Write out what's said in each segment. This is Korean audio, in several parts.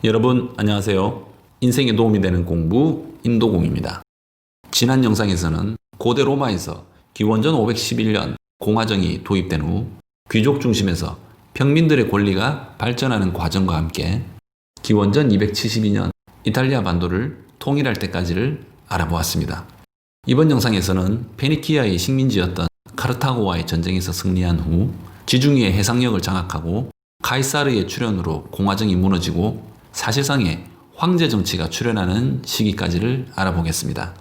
여러분 안녕하세요. 인생에 도움이 되는 공부 인도공입니다. 지난 영상에서는 고대 로마에서 기원전 511년 공화정이 도입된 후 귀족 중심에서 평민들의 권리가 발전하는 과정과 함께 기원전 272년 이탈리아 반도를 통일할 때까지를 알아보았습니다. 이번 영상에서는 페니키아의 식민지였던 카르타고와의 전쟁에서 승리한 후 지중해의 해상력을 장악하고 카이사르의 출현으로 공화정이 무너지고 사실상의 황제 정치가 출현하는 시기까지를 알아보겠습니다.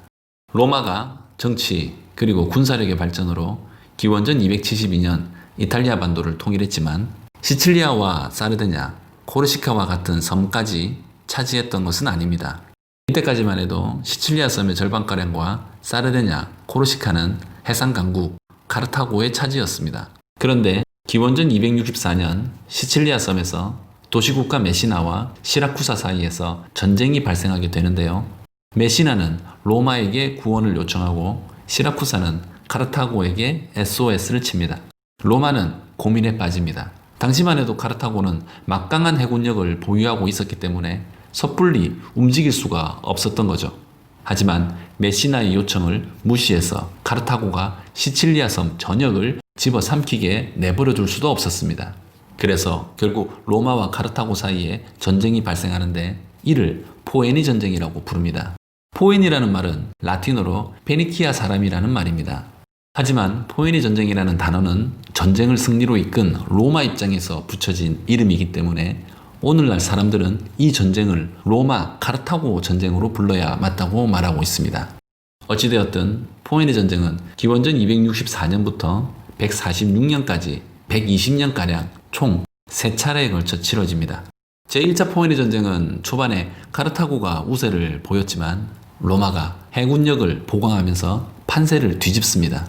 로마가 정치 그리고 군사력의 발전으로 기원전 272년 이탈리아 반도를 통일했지만 시칠리아와 사르데냐, 코르시카와 같은 섬까지 차지했던 것은 아닙니다. 이때까지만 해도 시칠리아 섬의 절반가량과 사르데냐, 코르시카는 해상 강국 카르타고의 차지였습니다. 그런데 기원전 264년 시칠리아 섬에서 도시국가 메시나와 시라쿠사 사이에서 전쟁이 발생하게 되는데요. 메시나는 로마에게 구원을 요청하고 시라쿠사는 카르타고에게 SOS를 칩니다. 로마는 고민에 빠집니다. 당시만 해도 카르타고는 막강한 해군력을 보유하고 있었기 때문에 섣불리 움직일 수가 없었던 거죠. 하지만 메시나의 요청을 무시해서 카르타고가 시칠리아 섬 전역을 집어삼키게 내버려 둘 수도 없었습니다. 그래서 결국 로마와 카르타고 사이에 전쟁이 발생하는데 이를 포에니 전쟁이라고 부릅니다. 포에니라는 말은 라틴어로 페니키아 사람이라는 말입니다. 하지만 포에니 전쟁이라는 단어는 전쟁을 승리로 이끈 로마 입장에서 붙여진 이름이기 때문에 오늘날 사람들은 이 전쟁을 로마 카르타고 전쟁으로 불러야 맞다고 말하고 있습니다. 어찌되었든 포에니 전쟁은 기원전 264년부터 146년까지 120년가량 총 3차례에 걸쳐 치러집니다. 제1차 포에니 전쟁은 초반에 카르타고가 우세를 보였지만 로마가 해군력을 보강하면서 판세를 뒤집습니다.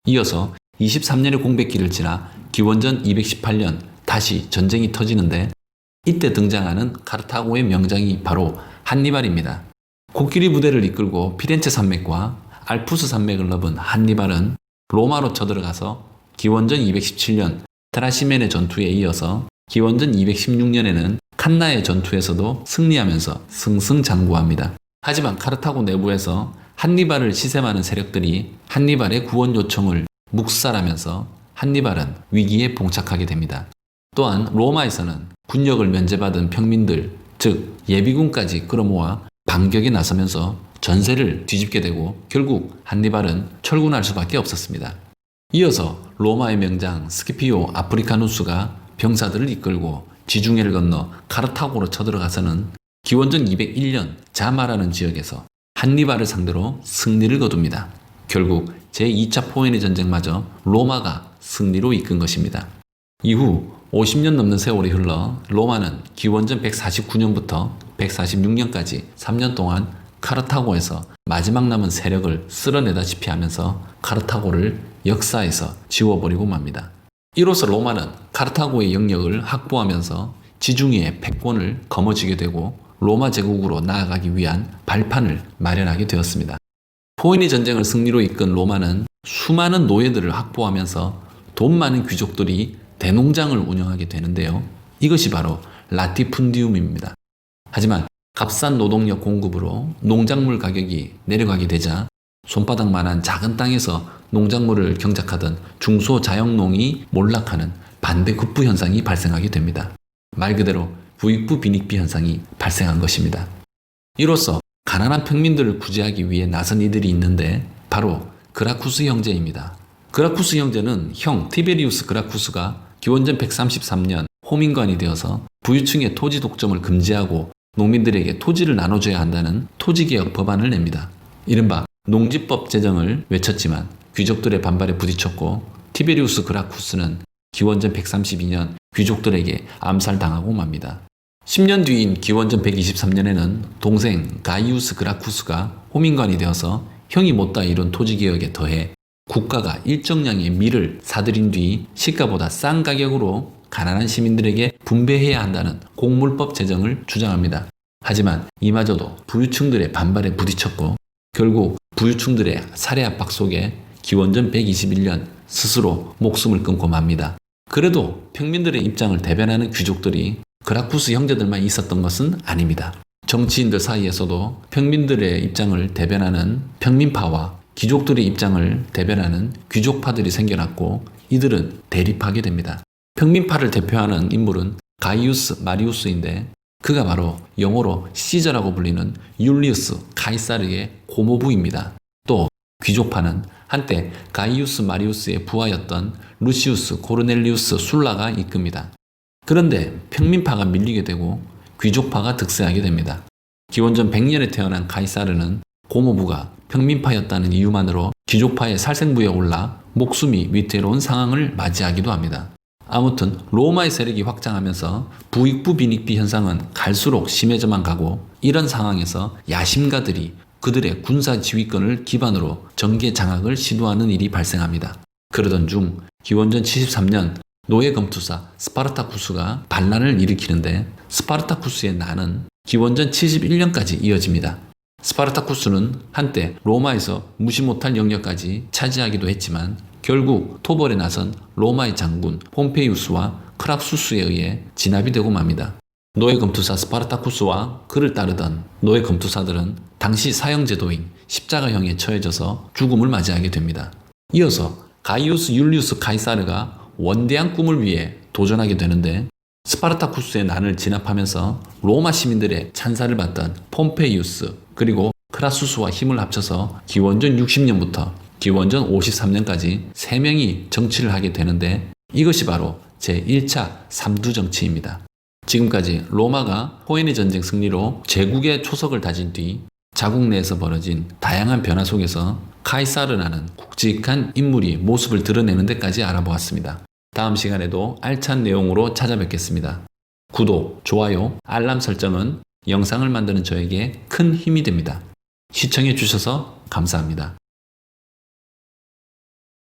이어서 23년의 공백기를 지나 기원전 218년 다시 전쟁이 터지는데 이때 등장하는 카르타고의 명장이 바로 한니발입니다. 코끼리 부대를 이끌고 피렌체 산맥과 알프스 산맥을 넘은 한니발은 로마로 쳐들어가서 기원전 217년 트라시멘의 전투에 이어서 기원전 216년에는 칸나의 전투에서도 승리하면서 승승장구합니다. 하지만 카르타고 내부에서 한니발을 시샘하는 세력들이 한니발의 구원 요청을 묵살하면서 한니발은 위기에 봉착하게 됩니다. 또한 로마에서는 군력을 면제받은 평민들, 즉 예비군까지 끌어모아 반격에 나서면서 전세를 뒤집게 되고 결국 한니발은 철군할 수밖에 없었습니다. 이어서 로마의 명장 스키피오 아프리카누스가 병사들을 이끌고 지중해를 건너 카르타고로 쳐들어가서는 기원전 201년 자마라는 지역에서 한니발을 상대로 승리를 거둡니다. 결국 제2차 포에니 전쟁마저 로마가 승리로 이끈 것입니다. 이후 50년 넘는 세월이 흘러 로마는 기원전 149년부터 146년까지 3년 동안 카르타고에서 마지막 남은 세력을 쓸어내다시피 하면서 카르타고를 역사에서 지워버리고 맙니다. 이로써 로마는 카르타고의 영역을 확보하면서 지중해의 패권을 거머쥐게 되고 로마 제국으로 나아가기 위한 발판을 마련하게 되었습니다. 포에니 전쟁을 승리로 이끈 로마는 수많은 노예들을 확보하면서 돈 많은 귀족들이 대농장을 운영하게 되는데요. 이것이 바로 라티푼디움입니다. 하지만 값싼 노동력 공급으로 농작물 가격이 내려가게 되자 손바닥만한 작은 땅에서 농작물을 경작하던 중소자영농이 몰락하는 반대급부 현상이 발생하게 됩니다. 말 그대로 부익부 빈익비 현상이 발생한 것입니다. 이로써 가난한 평민들을 구제하기 위해 나선 이들이 있는데 바로 그라쿠스 형제입니다. 그라쿠스 형제는 형 티베리우스 그라쿠스가 기원전 133년 호민관이 되어서 부유층의 토지 독점을 금지하고 농민들에게 토지를 나눠줘야 한다는 토지개혁 법안을 냅니다. 이른바 농지법 제정을 외쳤지만 귀족들의 반발에 부딪혔고 티베리우스 그라쿠스는 기원전 132년 귀족들에게 암살당하고 맙니다. 10년 뒤인 기원전 123년에는 동생 가이우스 그라쿠스가 호민관이 되어서 형이 못다 이룬 토지개혁에 더해 국가가 일정량의 밀을 사들인 뒤 시가보다 싼 가격으로 가난한 시민들에게 분배해야 한다는 공물법 제정을 주장합니다. 하지만 이마저도 부유층들의 반발에 부딪혔고 결국 부유층들의 살해 압박 속에 기원전 121년 스스로 목숨을 끊고 맙니다. 그래도 평민들의 입장을 대변하는 귀족들이 그라쿠스 형제들만 있었던 것은 아닙니다. 정치인들 사이에서도 평민들의 입장을 대변하는 평민파와 귀족들의 입장을 대변하는 귀족파들이 생겨났고 이들은 대립하게 됩니다. 평민파를 대표하는 인물은 가이우스 마리우스인데 그가 바로 영어로 시저라고 불리는 율리우스 카이사르의 고모부입니다. 또 귀족파는 한때 가이우스 마리우스의 부하였던 루시우스 코르넬리우스 술라가 이끕니다. 그런데 평민파가 밀리게 되고 귀족파가 득세하게 됩니다. 기원전 100년에 태어난 카이사르는 고모부가 평민파였다는 이유만으로 귀족파의 살생부에 올라 목숨이 위태로운 상황을 맞이하기도 합니다. 아무튼 로마의 세력이 확장하면서 부익부 빈익비 현상은 갈수록 심해져만 가고 이런 상황에서 야심가들이 그들의 군사 지휘권을 기반으로 정계 장악을 시도하는 일이 발생합니다. 그러던 중 기원전 73년 노예 검투사 스파르타쿠스가 반란을 일으키는데 스파르타쿠스의 난은 기원전 71년까지 이어집니다. 스파르타쿠스는 한때 로마에서 무시 못할 영역까지 차지하기도 했지만 결국 토벌에 나선 로마의 장군 폼페이우스와 크랍수스에 의해 진압이 되고 맙니다. 노예 검투사 스파르타쿠스와 그를 따르던 노예 검투사들은 당시 사형제도인 십자가형에 처해져서 죽음을 맞이하게 됩니다. 이어서 가이우스 율리우스 카이사르가 원대한 꿈을 위해 도전하게 되는데 스파르타쿠스의 난을 진압하면서 로마 시민들의 찬사를 받던 폼페이우스 그리고 크라수스와 힘을 합쳐서 기원전 60년부터 기원전 53년까지 3명이 정치를 하게 되는데 이것이 바로 제1차 삼두정치입니다. 지금까지 로마가 호에네 전쟁 승리로 제국의 초석을 다진 뒤 자국 내에서 벌어진 다양한 변화 속에서 카이사르라는 굵직한 인물이 모습을 드러내는 데까지 알아보았습니다. 다음 시간에도 알찬 내용으로 찾아뵙겠습니다. 구독, 좋아요, 알람 설정은 영상을 만드는 저에게 큰 힘이 됩니다. 시청해 주셔서 감사합니다.